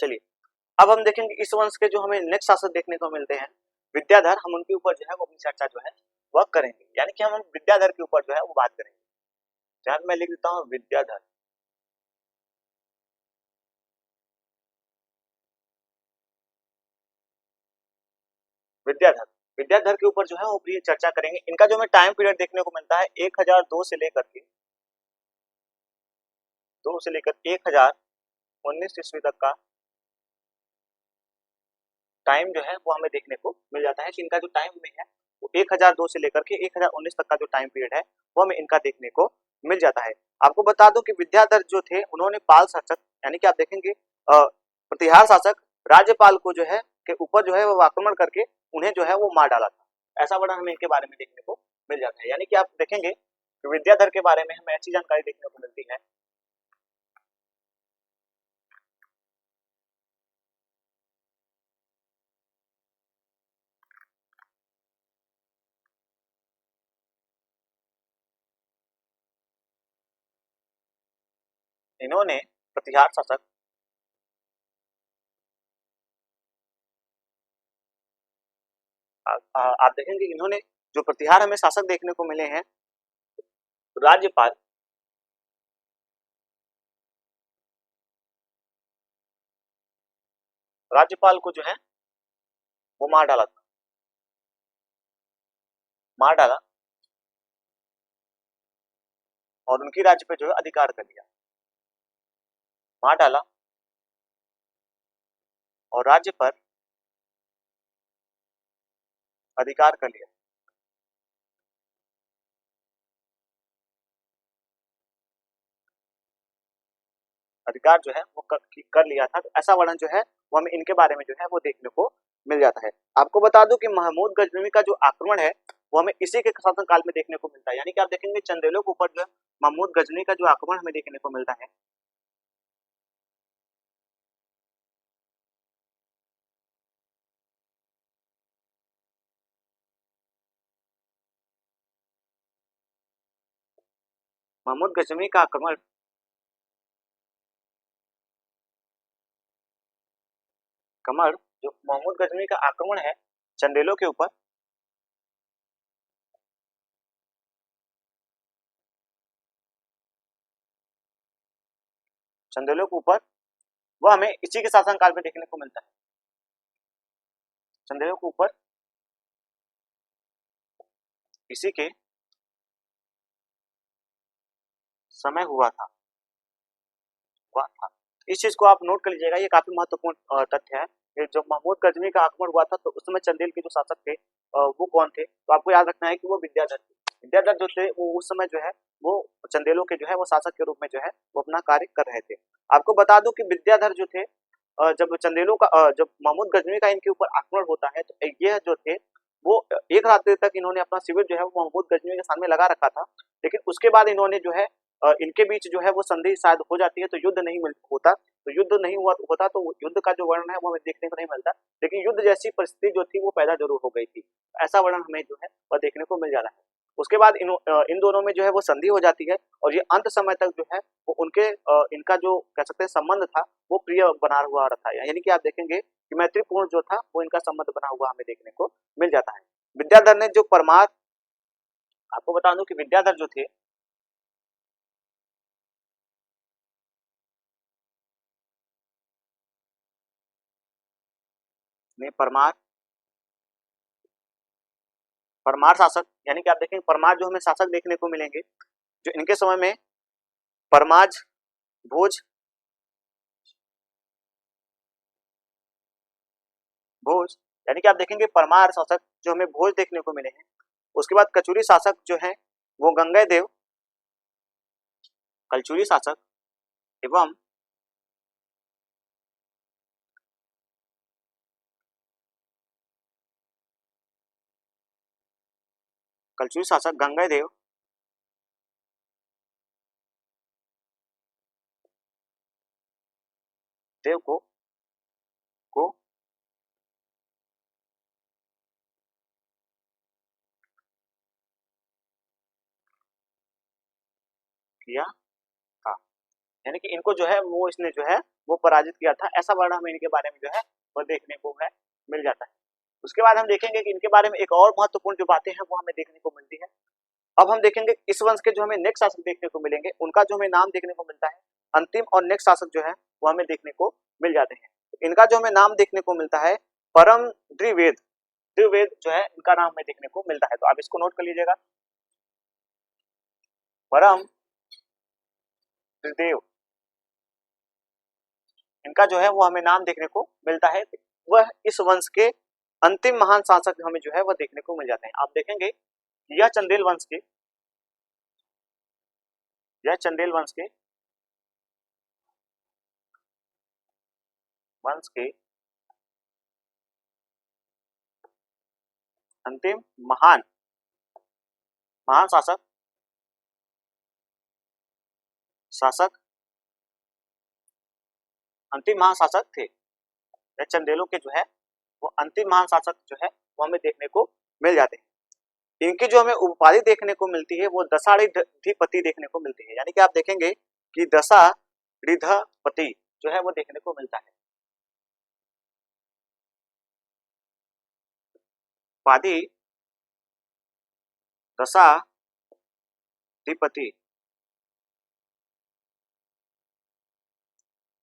Speaker 1: चलिए अब हम देखेंगे इस वंश के जो हमें नेक्स्ट शासक देखने को मिलते हैं विद्याधर, हम उनके ऊपर जो है वो अपनी चर्चा जो है वह करेंगे। यानी कि हम विद्याधर के ऊपर जो है वो बात करेंगे। जहां मैं लिख देता हूँ विद्याधर। विद्याधर विद्याधर के ऊपर जो है वो भी चर्चा करेंगे। इनका जो हमें टाइम पीरियड देखने को मिलता है 1002 से लेकर के 1019 ईस्वी तक का टाइम जो है वो हमें देखने को मिल जाता है कि इनका जो टाइम में है वो 1002 से लेकर के 1019 तक का जो टाइम पीरियड है वो हमें इनका देखने को मिल जाता है। आपको बता दूं कि विद्याधर जो थे उन्होंने पाल शासक, यानी कि आप देखेंगे प्रतिहार शासक राज्यपाल को जो है के ऊपर जो है वो आक्रमण करके उन्हें जो है वो मार डाला था। ऐसा वर्णन हमें इनके बारे में देखने को मिल जाता है। यानी कि आप देखेंगे कि विद्याधर के बारे में हमें ऐसी जानकारी देखने को मिलती है। इन्होंने प्रतिहार शासक, आप देखेंगे इन्होंने जो प्रतिहार हमें शासक देखने को मिले हैं, राज्यपाल राज्यपाल को जो है वो मार डाला था, मार डाला और उनकी राज्य पे जो है अधिकार कर लिया। मार डाला और राज्य पर अधिकार कर लिया। अधिकार जो है वो कर लिया था। तो ऐसा वर्णन जो है वो हमें इनके बारे में जो है वो देखने को मिल जाता है। आपको बता दूं कि महमूद गजनवी का जो आक्रमण है वो हमें इसी के शासनकाल में देखने को मिलता है। यानी कि आप देखेंगे चंदेलों के ऊपर जो है महमूद गजनवी का जो आक्रमण हमें देखने को मिलता है, महमूद गजनवी का आक्रमण कमर जो महमूद गजनवी का आक्रमण है चंदेलों के ऊपर, चंदेलों के ऊपर वह हमें इसी के शासनकाल में देखने को मिलता है। चंदेलों के ऊपर इसी के समय हुआ था। इस चीज को आप नोट कर लीजिएगा, ये काफी महत्वपूर्ण तथ्य है। ये जब महमूद गजनवी का आक्रमण हुआ था तो उस समय चंदेल के जो शासक थे वो कौन थे, तो आपको याद रखना है कि वो विद्याधर थे। विद्याधर जो थे वो उस समय जो है वो चंदेलों के जो है वो शासक के रूप में जो है वो अपना कार्य कर रहे थे। आपको बता दूं कि विद्याधर जो थे जब चंदेलों का जब महमूद गजनवी का इनके ऊपर आक्रमण होता है तो ये जो थे वो एक रात तक इन्होंने अपना शिविर जो है वो महमूद गजनवी के सामने लगा रखा था। लेकिन उसके बाद इन्होंने जो है इनके बीच जो है वो संधि शायद हो जाती है, तो युद्ध नहीं होता। तो युद्ध नहीं हुआ होता तो युद्ध का जो वर्णन है वो हमें देखने को नहीं मिलता, लेकिन युद्ध जैसी परिस्थिति जो थी वो पैदा जरूर हो गई थी। ऐसा वर्णन हमें जो है वह देखने को मिल जा रहा है। उसके बाद इन दोनों में जो है वो संधि हो जाती है और ये अंत समय तक जो है वो इनका जो कह सकते हैं संबंध था वो प्रिय बना हुआ रहा। यानी कि आप देखेंगे कि मैत्रीपूर्ण जो था वो इनका संबंध बना हुआ हमें देखने को मिल जाता है। विद्याधर ने जो परमार आपको बता दूं कि विद्याधर जो थे ने परमार शासक, यानी कि आप देखेंगे परमार जो हमें शासक देखने को मिलेंगे जो इनके समय में परमाज भोज भोज यानी कि आप देखेंगे परमार शासक जो हमें भोज देखने को मिले हैं। उसके बाद कचूरी शासक जो है वो गंगेय देव कलचुरी शासक एवं कलचुरी शासक गंगेय देव को किया था। यानी कि इनको जो है वो इसने जो है वो पराजित किया था। ऐसा वर्णन हमें इनके बारे में जो है वो देखने को है मिल जाता है। उसके बाद हम देखेंगे कि इनके बारे में एक और महत्वपूर्ण जो बातें हैं वो हमें देखने को मिलती है। अब हम देखेंगे इस वंश के जो हमें नेक्स्ट शासक देखने को मिलेंगे उनका जो हमें नाम देखने को मिलता है अंतिम और नेक्स्ट शासक जो है वो हमें देखने को मिल जाते हैं। इनका जो हमें नाम देखने को मिलता है परम द्विवेद। द्विवेद जो है इनका नाम हमें देखने को मिलता है, तो आप इसको नोट कर लीजिएगा। परम त्रिदेव इनका जो है वो हमें नाम देखने को मिलता है। वह इस वंश के अंतिम महान शासक हमें जो है वह देखने को मिल जाते हैं। आप देखेंगे यह चंदेल वंश के अंतिम महान महान शासक अंतिम महाशासक थे। यह चंदेलों के जो है वो अंतिम महाशासक जो है वो हमें देखने को मिल जाते हैं। इनकी जो हमें उपाधि देखने को मिलती है वो दशाधिपति देखने को मिलती है। यानी कि आप देखेंगे कि दशाधिपति जो है वो देखने को मिलता है। उपाधि दशाधिपति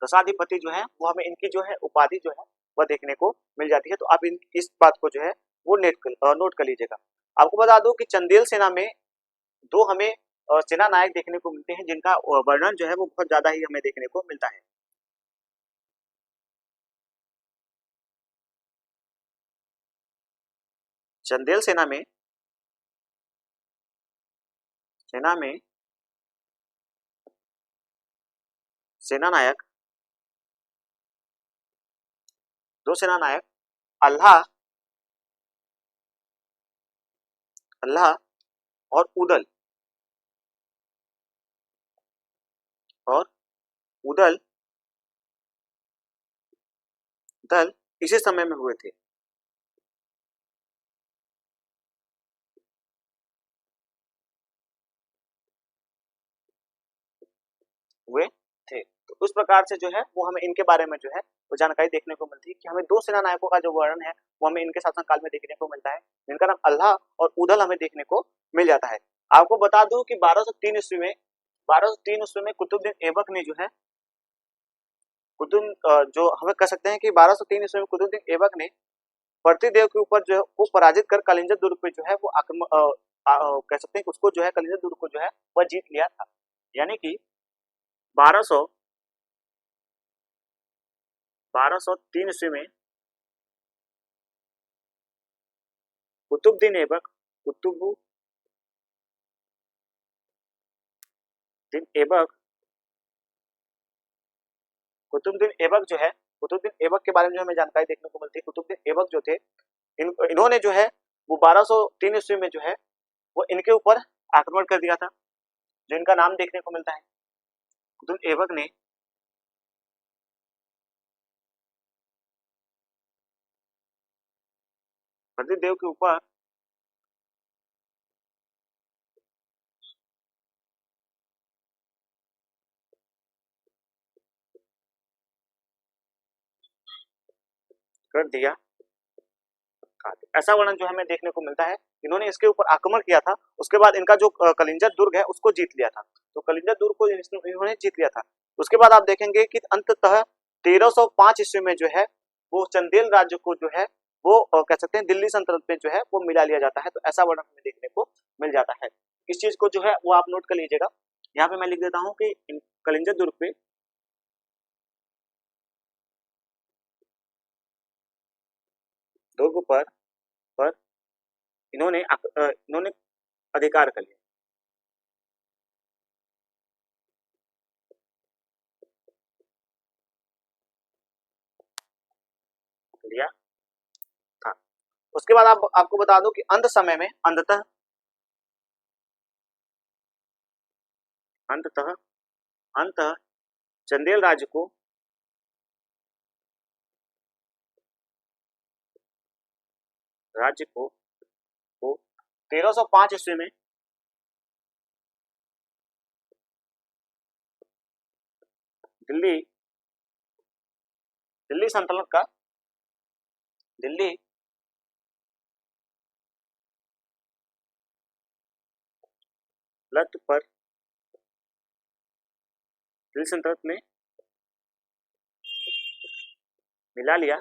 Speaker 1: दशाधिपति जो है वो हमें इनकी जो है उपाधि जो है वह देखने को मिल जाती है। तो आप इस बात को जो है वो नोट कर लीजिएगा। आपको बता दूं कि चंदेल सेना में दो हमें सेना नायक देखने को मिलते हैं जिनका वर्णन जो है वो बहुत ज्यादा ही हमें देखने को मिलता है। चंदेल सेना में सेनानायक, दो सेनानायक अल्लाह, अल्लाह और उदल, और उदल दल इसी समय में हुए थे। हुए थे। तो उस प्रकार से जो है वो हमें इनके बारे में जो है वो जानकारी देखने को मिलती है कि हमें दो सेना नायकों का जो वर्णन है वो हमें इनके शासनकाल में देखने को मिलता है, जिनका नाम अल्लाह और उदल हमें देखने को मिल जाता है। आपको बता दूं कि 1203 ईस्वी में, 1203 ईस्वी में कुतुबुद्दीन ऐबक ने जो है जो हमें कह सकते हैं कि 1203 ईस्वी में कुतुबुद्दीन ऐबक ने प्रतिदेव के ऊपर जो है वो पराजित कर कलिंजर दुर्ग पे जो है वो आक्रमण कह सकते हैं कि उसको जो है कलिंजर दुर्ग को जो है वह जीत लिया था। यानी कि 1203 ईस्वी में कुतुबुद्दीन ऐबक कुतुबुद्दीन ऐबक जो है, कुतुबुद्दीन ऐबक के बारे में जो हमें जानकारी देखने को मिलती है। कुतुबुद्दीन ऐबक जो थे इन्होंने जो है वो 1203 ईस्वी में जो है वो इनके ऊपर आक्रमण कर दिया था, जो इनका नाम देखने को मिलता है। कुतुबुद्दीन ऐबक ने प्रतिदेव के ऊपर कर दिया था। ऐसा वर्णन जो हमें देखने को मिलता है। इन्होंने इसके ऊपर आक्रमण किया था, उसके बाद इनका जो कलिंजर दुर्ग है उसको जीत लिया था। तो कलिंजर दुर्ग को इन्होंने जीत लिया था। उसके बाद आप देखेंगे कि अंततः 1305 ईस्वी में जो है वो चंदेल राज्य को जो है वो कह सकते हैं दिल्ली सल्तनत में जो है वो मिला लिया जाता है। तो ऐसा वर्णन हमें देखने को मिल जाता है। इस चीज को जो है वो आप नोट कर लीजिएगा। यहाँ पे मैं लिख देता हूँ कि कलिंजर दुर्ग पे दुर्ग पर इन्होंने अधिकार कर लिया था। उसके बाद आपको बता दूं कि अंत समय में अंततः चंदेल राज्य को 1305 ईस्वी में दिल्ली सल्तनत का दिल्ली लत पर दिल्ली सल्तनत में मिला लिया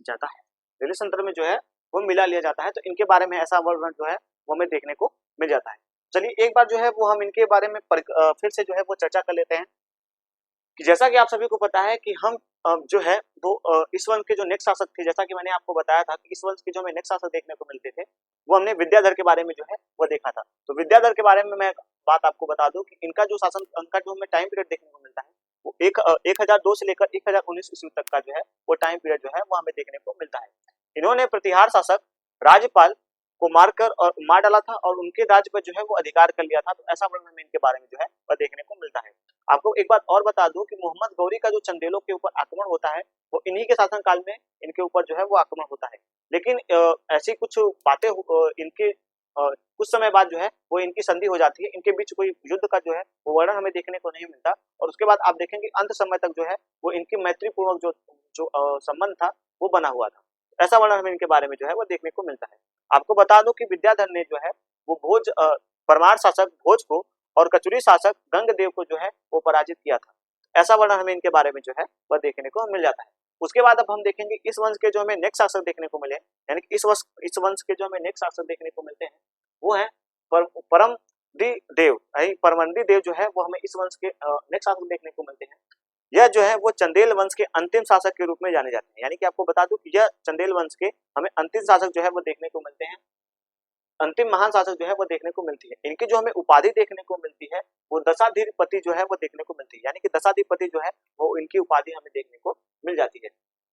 Speaker 1: जाता है। दिल्ली सल्तनत में जो है वो मिला लिया जाता है। तो इनके बारे में ऐसा वर्णन जो है वो हमें देखने को मिल जाता है। चलिए एक बार जो है वो हम इनके बारे में फिर से जो है वो चर्चा कर लेते हैं कि जैसा कि आप सभी को पता है कि हम जो है इस वंश के जो नेक्स्ट शासक थे, जैसा कि मैंने आपको बताया था कि इस वंश के जो हमें नेक्स्ट शासक देखने को मिलते थे वो हमने विद्याधर के बारे में जो है वो देखा था। तो विद्याधर के बारे में मैं बात आपको बता दूं कि इनका जो शासन, इनका जो हमें टाइम पीरियड देखने को मिलता है वो 1002 से लेकर 1019 ईस्वी तक का जो है वो टाइम पीरियड जो है वो हमें देखने को मिलता है। इन्होंने प्रतिहार शासक राज्यपाल को मारकर और मार डाला था और उनके राज्य पर जो है वो अधिकार कर लिया था। तो ऐसा वर्णन हमें इनके बारे में जो है वह देखने को मिलता है। आपको एक बात और बता दूं कि मोहम्मद गौरी का जो चंदेलों के ऊपर आक्रमण होता है वो इन्हीं के शासनकाल में इनके ऊपर जो है वो आक्रमण होता है। लेकिन ऐसी कुछ बातें इनके कुछ समय बाद जो है वो इनकी संधि हो जाती है, इनके बीच कोई युद्ध का जो है वो वर्णन हमें देखने को नहीं मिलता। और उसके बाद आप देखेंगे अंत समय तक जो है वो इनकी मैत्रीपूर्वक जो संबंध था वो बना हुआ था। ऐसा वर्णन हमें इनके बारे में जो है वो देखने को मिलता है। आपको बता दूं कि विद्याधर ने जो है वो परमार शासक भोज को और कचुरी शासक गंगदेव को जो है वो पराजित किया था। ऐसा वर्णन हमें इनके बारे में जो है वह देखने को मिल जाता है। उसके बाद अब हम देखेंगे इस वंश के जो हमें नेक्स्ट शासक देखने को मिले, यानी कि इस वंश के जो हमें नेक्स्ट शासक देखने को मिलते हैं वो है परमंदी देव जो है वो हमें इस वंश के नेक्स्ट शासक देखने को मिलते हैं। यह जो है वो चंदेल वंश के अंतिम शासक के रूप में जाने जाते हैं। यानी कि आपको बता दूं कि यह चंदेल वंश के हमें अंतिम शासक जो है वो देखने को मिलते हैं। अंतिम महान शासक जो है वो देखने को मिलती है। इनकी जो हमें उपाधि देखने को मिलती है वो दशाधिपति जो है वो देखने को मिलती है, यानी कि दशाधिपति जो है वो इनकी उपाधि हमें देखने को मिल जाती है।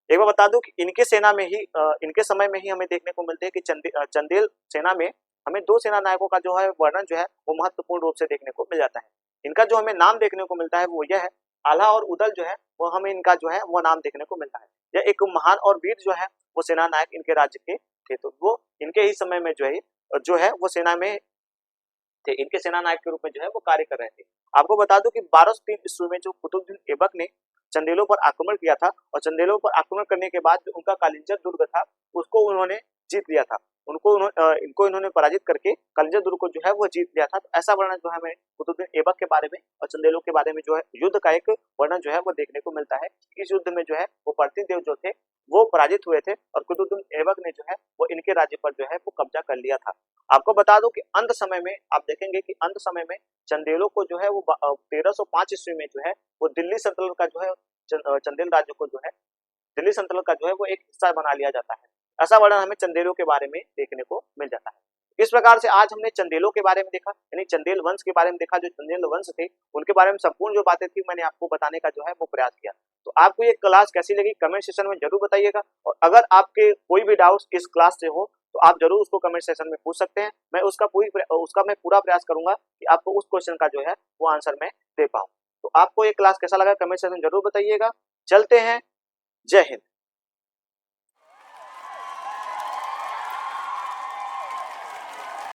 Speaker 1: एक बार बता दूं कि इनके सेना में ही इनके समय में ही हमें देखने को मिलते हैं कि चंदेल सेना में हमें 2 सेना नायकों का जो है वर्णन जो है वो महत्वपूर्ण रूप से देखने को मिल जाता है। इनका जो हमें नाम देखने को मिलता है वो यह है, आल्हा और उदल जो है वो हमें इनका जो है वो नाम देखने को मिलता है। यह एक महान और वीर जो है वो सेना नायक इनके राज्य के थे, तो वो इनके ही समय में जो है वो सेना में थे, इनके सेना नायक के रूप में जो है वो कार्य कर रहे थे। आपको बता दूं कि 1203 ईस्वी में जो कुतुबुद्दीन ऐबक ने चंदेलों पर आक्रमण किया था और चंदेलों पर आक्रमण करने के बाद जो उनका कालिंजर दुर्ग था उसको उन्होंने जीत लिया था। इनको इन्होंने पराजित करके कालिंजर दुर्ग को जो है वो जीत लिया था। तो ऐसा वर्णन जो है हमें कुतुबुद्दीन ऐबक के बारे में और चंदेलों के बारे में जो है युद्ध का एक वर्णन जो है वो देखने को मिलता है। इस युद्ध में जो है वो प्रतिदेव जो थे वो पराजित हुए थे और कुतुबुद्दीन ऐबक ने जो है वो इनके राज्य पर जो है वो कब्जा कर लिया था। आपको बता दूं कि अंत समय में आप देखेंगे कि अंत समय में चंदेलों को जो है वो 1305 ईस्वी में जो है वो दिल्ली सल्तनत का जो है चंदेल राज्य को जो है दिल्ली सल्तनत का जो है वो एक हिस्सा बना लिया जाता है। ऐसा वर्णन हमें चंदेलों के बारे में देखने को मिल जाता है। इस प्रकार से आज हमने चंदेलों के बारे में देखा, यानी चंदेल वंश के बारे में देखा। जो चंदेल वंश थे उनके बारे में संपूर्ण जो बातें थी मैंने आपको बताने का जो है वो प्रयास किया। तो आपको ये क्लास कैसी लगी कमेंट सेक्शन में जरूर बताइएगा, और अगर आपके कोई भी डाउट्स इस क्लास से हो तो आप जरूर उसको कमेंट सेक्शन में पूछ सकते हैं। मैं उसका पूरा प्रयास करूंगा कि आपको उस क्वेश्चन का जो है वो आंसर मैं दे पाऊं। तो आपको ये क्लास कैसा लगा कमेंट सेक्शन में जरूर बताइएगा। चलते हैं, जय हिंद।